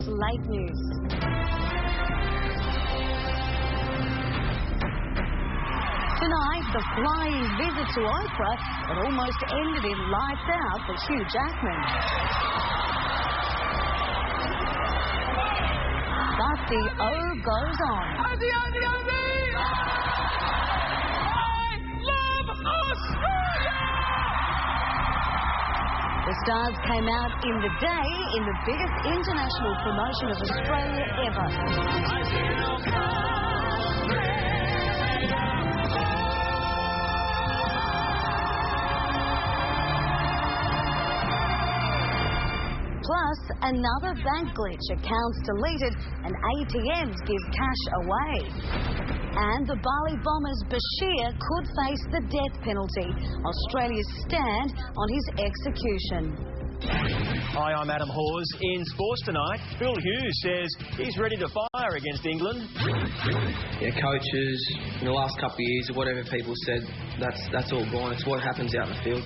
late news. Tonight, the flying visit to Oprah that almost ended in lights out for Hugh Jackman. But the O goes on. I love Australia! The stars came out in the day in the biggest international promotion of Australia ever. Plus, another bank glitch, accounts deleted and ATMs give cash away. And the Bali bomber's Bashir could face the death penalty. Australia's stand on his execution. Hi, I'm Adam Hawes. In sports tonight, Phil Hughes says he's ready to fire against England. Yeah, coaches, in the last couple of years, whatever people said, that's all gone. It's what happens out in the field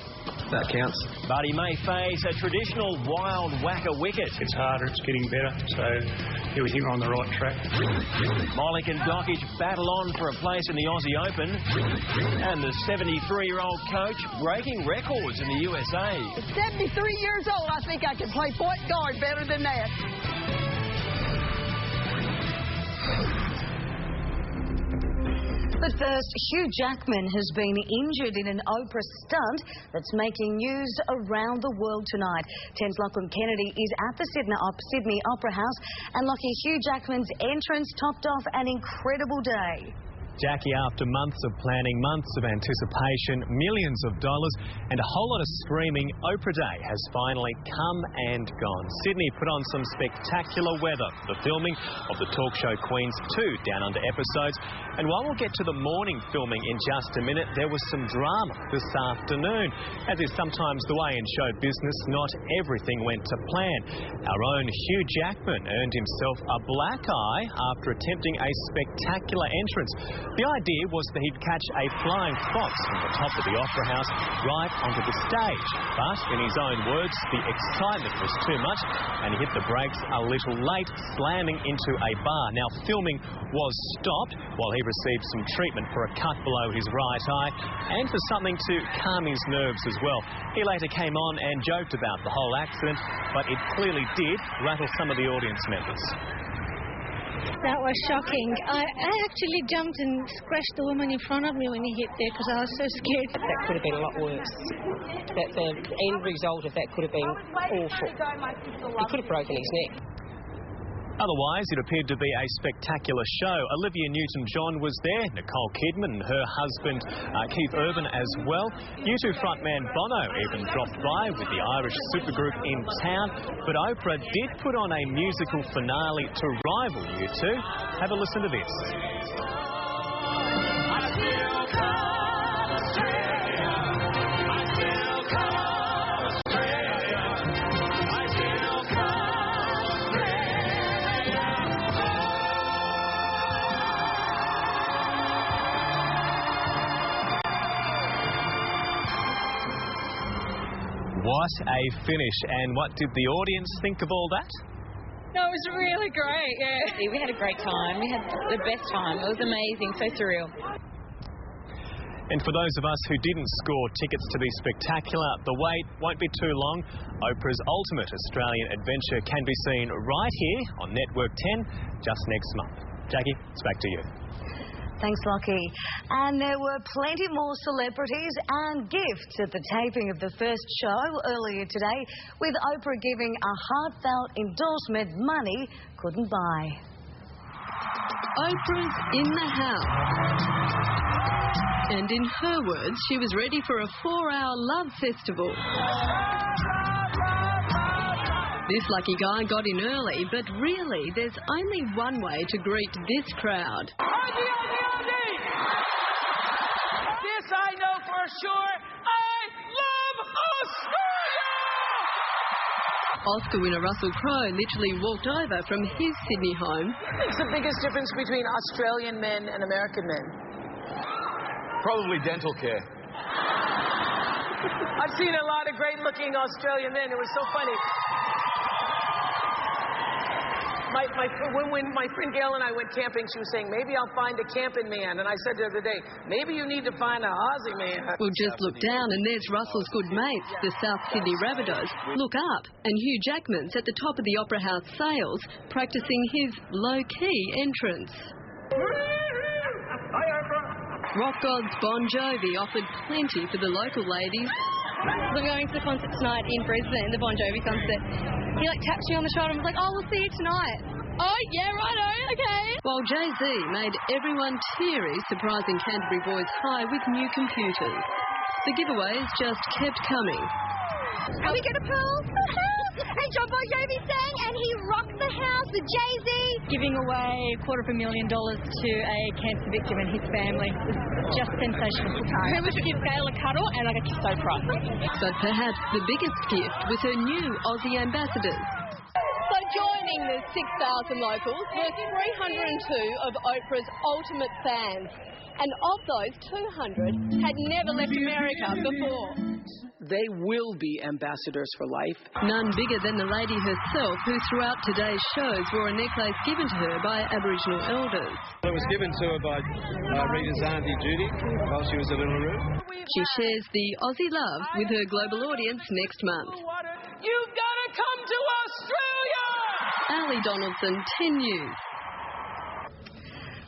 that counts. But he may face a traditional wild whacker wicket. It's harder, it's getting better, so yeah, we think we're on the right track. Molik and Dockage battle on for a place in the Aussie Open. And the 73-year-old coach breaking records in the USA. At 73 years old, I think I can play point guard better than that. But first, Hugh Jackman has been injured in an Oprah stunt that's making news around the world tonight. 10's Lachlan Kennedy is at the Sydney Opera House, and lucky Hugh Jackman's entrance topped off an incredible day. Jackie, after months of planning, months of anticipation, millions of dollars and a whole lot of screaming, Oprah Day has finally come and gone. Sydney put on some spectacular weather for the filming of the talk show Queen's 2 Down Under episodes. And while we'll get to the morning filming in just a minute, there was some drama this afternoon. As is sometimes the way in show business, not everything went to plan. Our own Hugh Jackman earned himself a black eye after attempting a spectacular entrance. The idea was that he'd catch a flying fox from the top of the Opera House right onto the stage. But, in his own words, the excitement was too much and he hit the brakes a little late, slamming into a bar. Now, filming was stopped while he received some treatment for a cut below his right eye and for something to calm his nerves as well. He later came on and joked about the whole accident, but it clearly did rattle some of the audience members. That was shocking. I actually jumped and scratched the woman in front of me when he hit there because I was so scared. That could have been a lot worse. That the end result of that could have been awful. He could have broken his neck. Otherwise, it appeared to be a spectacular show. Olivia Newton-John was there, Nicole Kidman and her husband Keith Urban as well. U2 frontman Bono even dropped by with the Irish supergroup in town. But Oprah did put on a musical finale to rival U2. Have a listen to this. What a finish. And what did the audience think of all that? No, it was really great, yeah. We had a great time. We had the best time. It was amazing, so surreal. And for those of us who didn't score tickets to the spectacular, the wait won't be too long. Oprah's ultimate Australian adventure can be seen right here on Network 10 just next month. Jackie, it's back to you. Thanks, Lockie. And there were plenty more celebrities and gifts at the taping of the first show earlier today, with Oprah giving a heartfelt endorsement money couldn't buy. Oprah's in the house. And in her words, she was ready for a 4-hour love festival. This lucky guy got in early, but really, there's only one way to greet this crowd. This I know for sure. I love Australia! Oscar winner Russell Crowe literally walked over from his Sydney home. What's the biggest difference between Australian men and American men? Probably dental care. I've seen a lot of great-looking Australian men. It was so funny. When my friend Gail and I went camping, she was saying, maybe I'll find a camping man. And I said the other day, maybe you need to find a Aussie man. Well, just look down and there's Russell's good mates, the South Sydney Rabbitohs. Look up and Hugh Jackman's at the top of the Opera House sales practising his low-key entrance. Rock gods Bon Jovi offered plenty for the local ladies. We're going to the concert tonight in Brisbane, the Bon Jovi concert. He tapped me on the shoulder and was like, oh, we'll see you tonight. Oh, yeah, righto, okay. While Jay-Z made everyone teary, surprising Canterbury boys high with new computers. The giveaways just kept coming. And we get a pearl. And John Bon Jovi sang and he rocked the house with Jay-Z. Giving away $250,000 to a cancer victim and his family. It's just sensational. Who would give Gail a cuddle and I got so proud. But perhaps the biggest gift was her new Aussie ambassadors. So joining the 6,000 locals were 302 of Oprah's ultimate fans. And of those, 200 had never left America before. They will be ambassadors for life. None bigger than the lady herself, who throughout today's shows wore a necklace given to her by Aboriginal elders. It was given to her by Rita's auntie Judy while she was a little room. She shares the Aussie love with her global audience next month. You've got to come to Australia! Ali Donaldson, 10 News.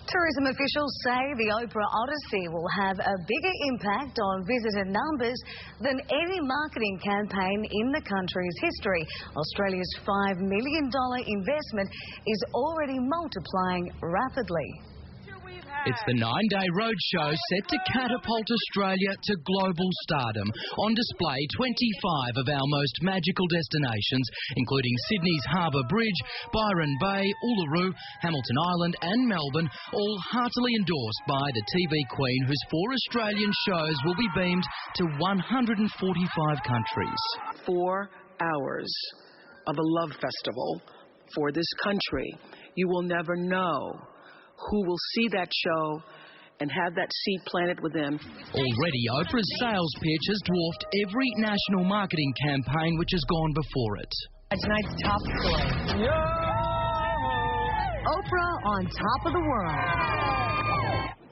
Tourism officials say the Oprah Odyssey will have a bigger impact on visitor numbers than any marketing campaign in the country's history. Australia's $5 million investment is already multiplying rapidly. It's the 9-day roadshow set to catapult Australia to global stardom. On display, 25 of our most magical destinations, including Sydney's Harbour Bridge, Byron Bay, Uluru, Hamilton Island and Melbourne, all heartily endorsed by the TV Queen, whose 4 Australian shows will be beamed to 145 countries. 4 hours of a love festival for this country. You will never know who will see that show and have that seed planted with them. Already, Oprah's sales pitch has dwarfed every national marketing campaign which has gone before it. Tonight's top story. Oprah on top of the world.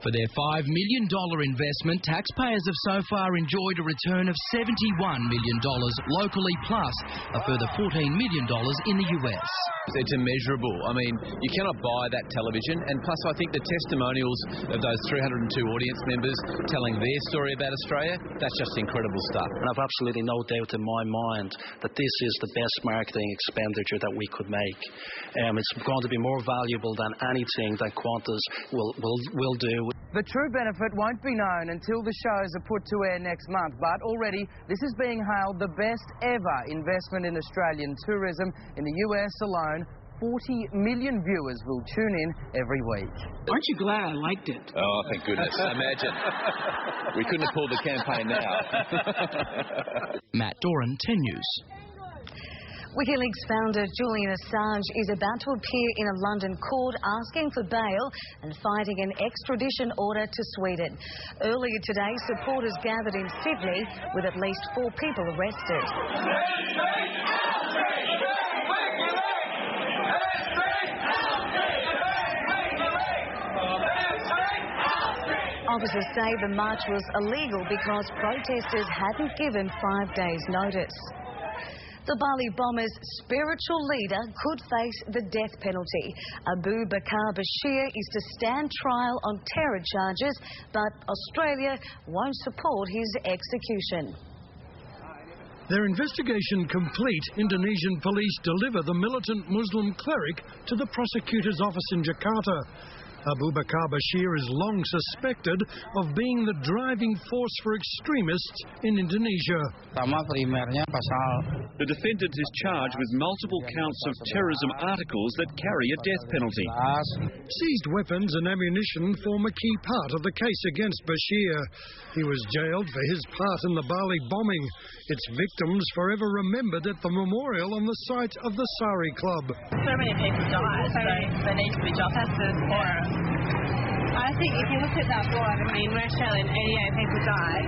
For their $5 million investment, taxpayers have so far enjoyed a return of $71 million locally, plus a further $14 million in the US. It's immeasurable. I mean, you cannot buy that television, and plus I think the testimonials of those 302 audience members telling their story about Australia, that's just incredible stuff. And I've absolutely no doubt in my mind that this is the best marketing expenditure that we could make. It's going to be more valuable than anything that Qantas will do. The true benefit won't be known until the shows are put to air next month, but already this is being hailed the best ever investment in Australian tourism. In the US alone, 40 million viewers will tune in every week. Aren't you glad I liked it? Oh, thank goodness. Imagine. We couldn't have pulled the campaign now. Matt Doran, 10 News. WikiLeaks founder Julian Assange is about to appear in a London court asking for bail and fighting an extradition order to Sweden. Earlier today, supporters gathered in Sydney with at least 4 people arrested. Officers say the march was illegal because protesters hadn't given 5 days' notice. The Bali bombers' spiritual leader could face the death penalty. Abu Bakr Bashir is to stand trial on terror charges, but Australia won't support his execution. Their investigation complete, Indonesian police deliver the militant Muslim cleric to the prosecutor's office in Jakarta. Abu Bakr Bashir is long suspected of being the driving force for extremists in Indonesia. The defendant is charged with multiple counts of terrorism articles that carry a death penalty. Seized weapons and ammunition form a key part of the case against Bashir. He was jailed for his part in the Bali bombing. Its victims forever remembered at the memorial on the site of the Sari Club. So many people died, so there needs to be justice for it. I think if you look at that board, I mean, we're showing 88 people died.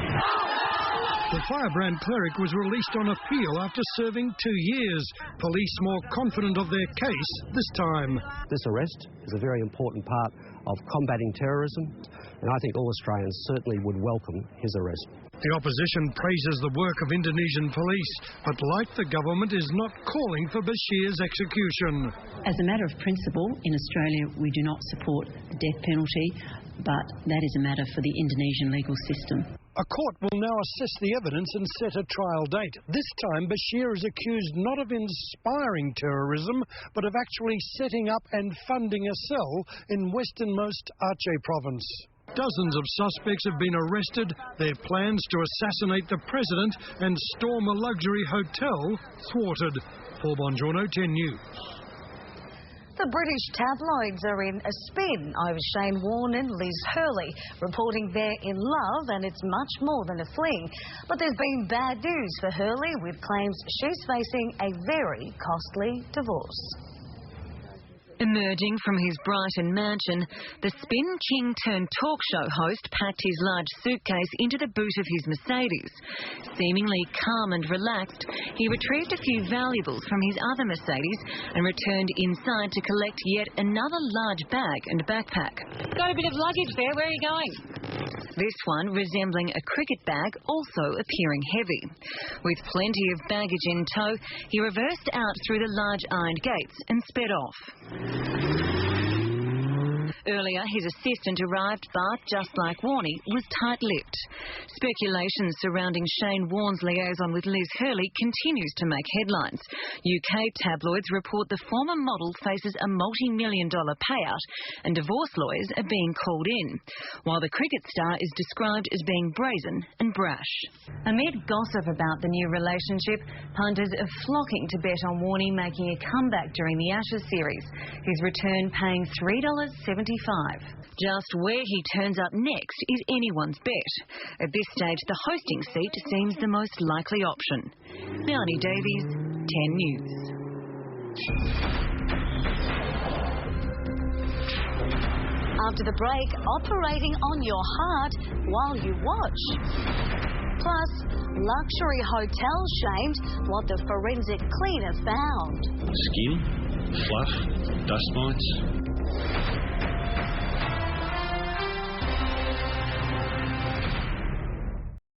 The firebrand cleric was released on appeal after serving 2 years. Police more confident of their case this time. This arrest is a very important part of combating terrorism, and I think all Australians certainly would welcome his arrest. The opposition praises the work of Indonesian police, but like the government is not calling for Bashir's execution. As a matter of principle, in Australia we do not support the death penalty, but that is a matter for the Indonesian legal system. A court will now assess the evidence and set a trial date. This time Bashir is accused not of inspiring terrorism, but of actually setting up and funding a cell in westernmost Aceh province. Dozens of suspects have been arrested, their plans to assassinate the president and storm a luxury hotel thwarted. Paul Bongiorno, 10 News. The British tabloids are in a spin over Shane Warne and Liz Hurley, reporting they're in love and it's much more than a fling. But there's been bad news for Hurley, with claims she's facing a very costly divorce. Emerging from his Brighton mansion, the Spin King turned talk show host packed his large suitcase into the boot of his Mercedes. Seemingly calm and relaxed, he retrieved a few valuables from his other Mercedes and returned inside to collect yet another large bag and backpack. Got a bit of luggage there. Where are you going? This one resembling a cricket bag, also appearing heavy. With plenty of baggage in tow, he reversed out through the large ironed gates and sped off. Earlier, his assistant arrived, but, just like Warney, was tight-lipped. Speculation surrounding Shane Warne's liaison with Liz Hurley continues to make headlines. UK tabloids report the former model faces a multi-million-dollar payout and divorce lawyers are being called in, while the cricket star is described as being brazen and brash. Amid gossip about the new relationship, punters are flocking to bet on Warney making a comeback during the Ashes series, his return paying $3.75. Just where he turns up next is anyone's bet. At this stage, the hosting seat seems the most likely option. Melanie Davies, 10 News. After the break, operating on your heart while you watch. Plus, luxury hotel shamed, what the forensic cleaner found. Skin, fluff, dust mites.